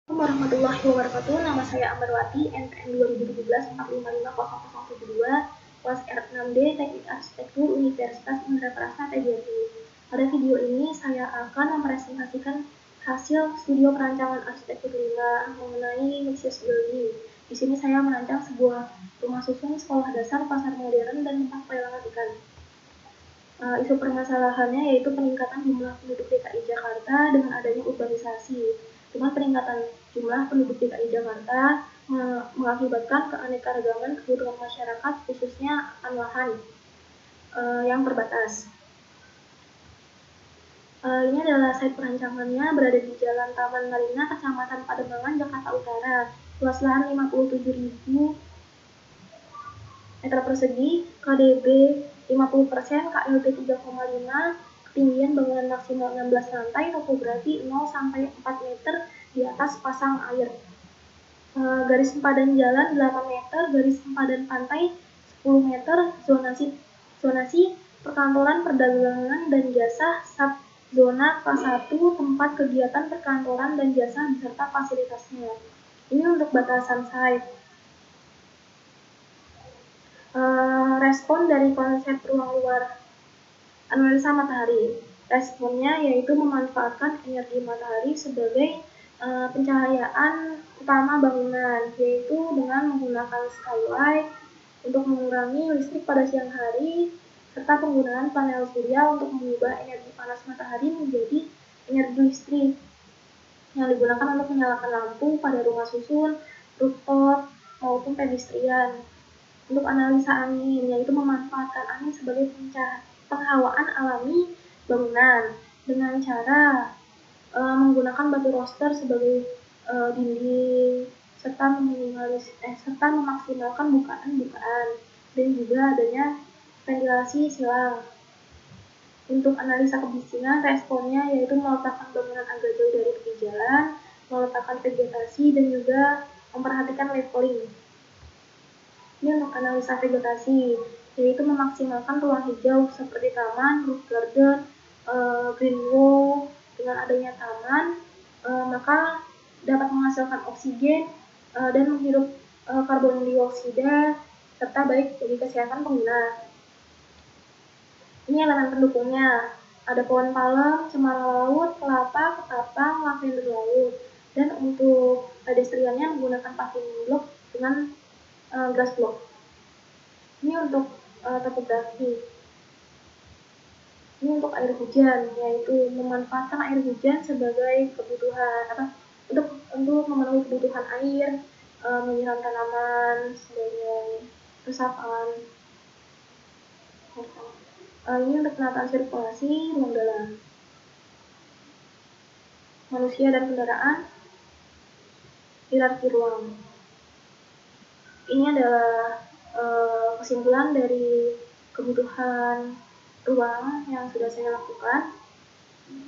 Assalamualaikum warahmatullahi wabarakatuh. Nama saya Amarwati, NPM 2017-4550072, kelas R6D Teknik Arsitektur Universitas Indra Prasta TGRI. Pada video ini saya akan mempresentasikan hasil studio perancangan arsitektur 5 mengenai mixed building. Di sini saya merancang sebuah rumah susun sekolah dasar, pasar modern, dan tempat pelelangan ikan. Isu permasalahannya yaitu peningkatan jumlah penduduk DKI Jakarta dengan adanya urbanisasi. Dengan peningkatan jumlah penduduk DKI Jakarta mengakibatkan keanekaragaman kebutuhan masyarakat, khususnya akan lahan yang terbatas. Ini adalah site perancangannya, berada di Jalan Taman Marina, Kecamatan Pademangan, Jakarta Utara. Luas lahan 57.000 meter persegi, KDB 50%, KLB 3,5, ketinggian bangunan maksimal 16 lantai, topografi 0 sampai 4 meter di atas pasang air. Garis sempadan jalan 8 meter, garis sempadan pantai 10 meter, zonasi perkantoran, perdagangan, dan jasa, zona K1, tempat kegiatan perkantoran dan jasa beserta fasilitasnya. Ini untuk batasan site. Respon dari konsep ruang luar analisa matahari. Responnya yaitu memanfaatkan energi matahari sebagai pencahayaan utama bangunan, yaitu dengan menggunakan skylight untuk mengurangi listrik pada siang hari, serta penggunaan panel surya untuk mengubah energi panas matahari menjadi energi listrik yang digunakan untuk menyalakan lampu pada rumah susun, rooftop, maupun pedestrian. Untuk analisa angin, yaitu memanfaatkan angin sebagai penghawaan alami bangunan dengan cara menggunakan batu roster sebagai dinding, serta memaksimalkan bukaan-bukaan, dan juga adanya ventilasi silang. Untuk analisa kebisingan, responnya yaitu meletakkan bangunan agak jauh dari tepi jalan, meletakkan vegetasi, dan juga memperhatikan leveling. Ini untuk analisa vegetasi, yaitu memaksimalkan ruang hijau seperti taman, roof garden, green wall. Dengan adanya taman, maka dapat menghasilkan oksigen dan menghirup karbon dioksida, serta baik bagi kesehatan pengguna. Ini elemen pendukungnya, ada pohon palem, cemara laut, kelapa, ketapang, lavender laut. Dan untuk pedestriannya menggunakan paving block dengan grass block. Ini untuk topografi. Ini untuk air hujan, yaitu memanfaatkan air hujan sebagai kebutuhan untuk memenuhi kebutuhan air, menyiram tanaman sebagai resapan. Ini untuk penataan sirkulasi ruang dalam manusia dan kendaraan, hierarki ruang. Ini adalah kesimpulan dari kebutuhan ruang yang sudah saya lakukan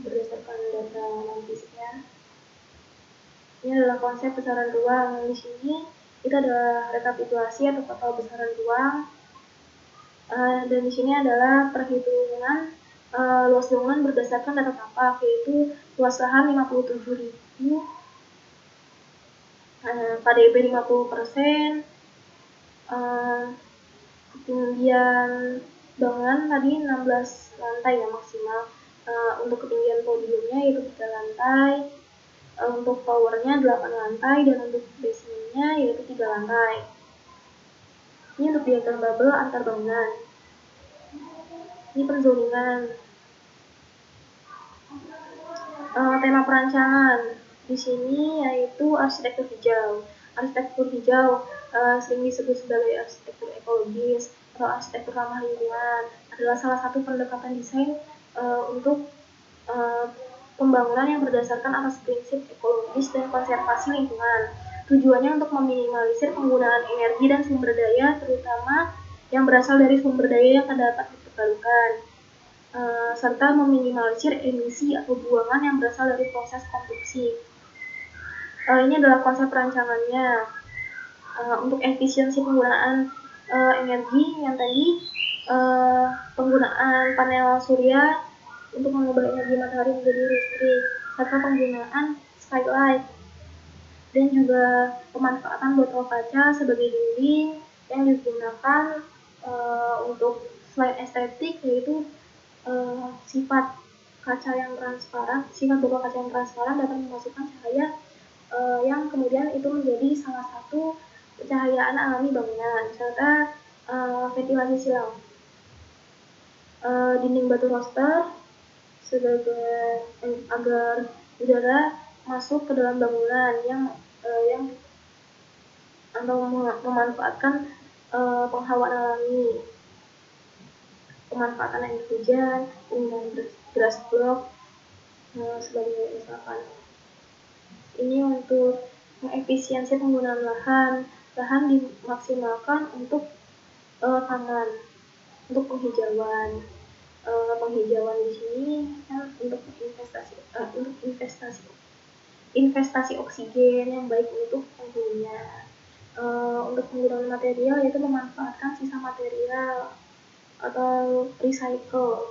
berdasarkan data fisiknya. Ini adalah konsep besaran ruang. Di sini kita ada rekapitulasi atau total besaran ruang. Dan di sini adalah perhitungan luas bangunan berdasarkan data tapak, yaitu luas lahan 57.000, KDB 50%, ketinggian bangunan tadi 16 lantai ya maksimal. Untuk ketinggian podiumnya yaitu 3 lantai, untuk towernya 8 lantai, dan untuk basementnya yaitu 3 lantai. Ini untuk diagram bubble antar bangunan. Ini penzoningan. Tema perancangan di sini yaitu arsitektur hijau. Arsitektur hijau sering disebut sebagai arsitektur ekologis atau arsitektur ramah lingkungan, adalah salah satu pendekatan desain untuk pembangunan yang berdasarkan atas prinsip ekologis dan konservasi lingkungan. Tujuannya untuk meminimalisir penggunaan energi dan sumber daya, terutama yang berasal dari sumber daya yang dapat diperbarukan, serta meminimalisir emisi atau buangan yang berasal dari proses konstruksi. Ini adalah konsep rancangannya. Untuk efisiensi penggunaan energi yang tadi, penggunaan panel surya untuk mengubah energi matahari menjadi listrik, serta penggunaan skylight dan juga pemanfaatan botol kaca sebagai dinding yang digunakan untuk selain estetik, yaitu sifat botol kaca yang transparan dapat memasukkan cahaya yang kemudian itu menjadi salah satu pencahayaan alami bangunan, serta ventilasi silang. Dinding batu roster sebagai agar udara masuk ke dalam bangunan yang atau memanfaatkan penghawaan alami, pemanfaatan air hujan, penggunaan grass block sebagai misalkan. Ini untuk mengefisiensi penggunaan lahan dimaksimalkan untuk taman, untuk penghijauan. Penghijauan di sini kan untuk investasi oksigen yang baik untuk penghuninya. Untuk penggunaan material yaitu memanfaatkan sisa material atau recycle.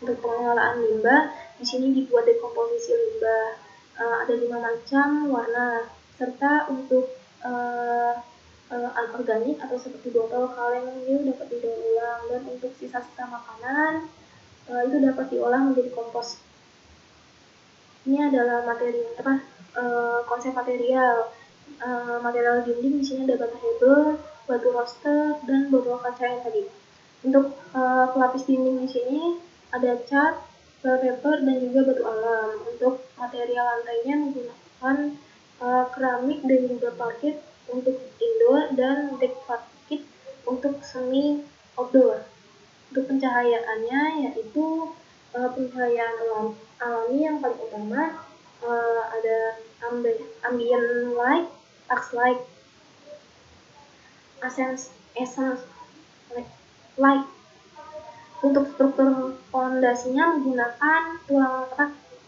Untuk pengelolaan limbah, di sini dibuat dekomposisi limbah. Ada 5 macam warna, serta untuk anorganik atau seperti botol, kaleng itu dapat didaur ulang, dan untuk sisa-sisa makanan itu dapat diolah menjadi kompos. Ini adalah konsep material. Material dinding di sini ada bata hebel, batu roster, dan botol kaca yang tadi. Untuk pelapis dinding di sini ada cat, wallpaper, dan juga batu alam. Untuk material lantainya menggunakan keramik dan juga parket untuk indoor dan deck parket untuk semi outdoor. Untuk pencahayaannya yaitu pencahayaan alami yang paling utama ada ambient light, arc light, essence light. Untuk struktur fondasinya menggunakan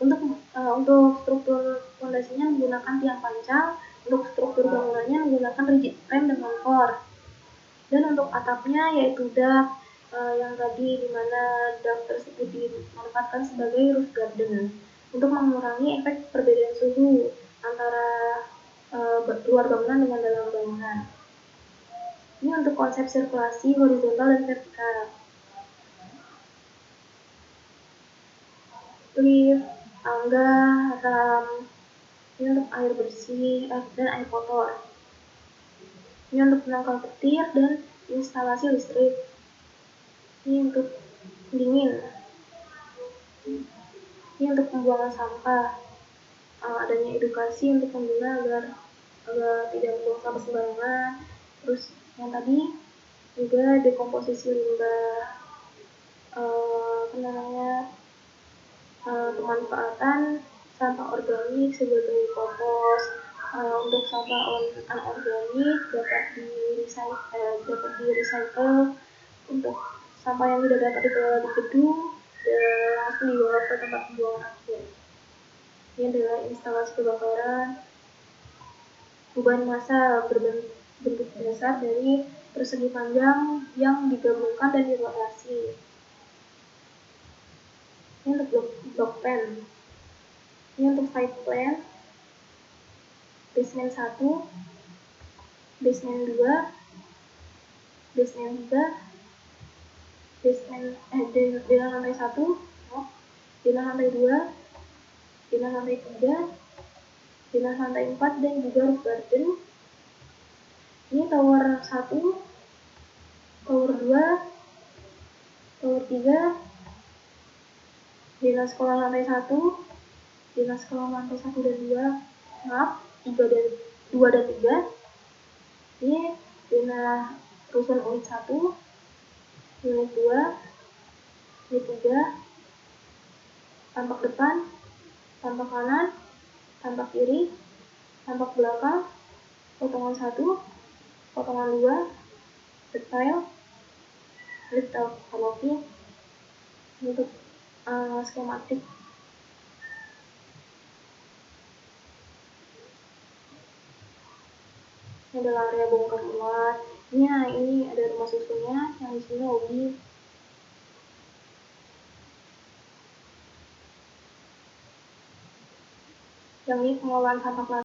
untuk struktur fondasinya menggunakan tiang panjang, untuk struktur bangunannya menggunakan rigid frame dengan core. Dan untuk atapnya yaitu dak yang tadi dimana dak tersebut dimanfaatkan sebagai roof garden untuk mengurangi efek perbedaan suhu antara luar bangunan dengan dalam bangunan. Ini untuk konsep sirkulasi horizontal dan vertikal. Lift, tangga, ram, ini untuk air bersih dan air kotor. Ini untuk penangkal petir dan instalasi listrik. Ini untuk pendingin. Ini untuk pembuangan sampah. Adanya edukasi untuk pengguna agar tidak membuang sampah sembarangan. Terus yang tadi juga dekomposisi limbah, pemanfaatan sampah organik sebagai kompos. Untuk sampah anorganik dapat di-recycle. Untuk sampah yang tidak dapat dikelola di gedung langsung dibawa ke tempat pembuangan akhir. Ini adalah instalasi kebakaran. Beban massa berbentuk dasar dari persegi panjang yang digabungkan dan dirotasi. Ini untuk block plan. Ini untuk site plan. Basement 1, basement 2, basement 3, di lantai 1, di lantai 2, di lantai 3, di lantai 4, dan juga roof garden. Ini tower 1, tower 2, tower 3, dinas sekolah lantai 1, dinas sekolah lantai 1 dan 2 dan 3. Ini dinas rusun unit 1, unit 2, unit 3, tampak depan, tampak kanan, tampak kiri, tampak belakang, potongan 1, potongan 2, detail, lift kanopi. Untuk skematik. Ini adalah area bongkar muat. Ini ada rumah susunnya yang di sini lobby. Yang ini pengelolaan sampah plastik.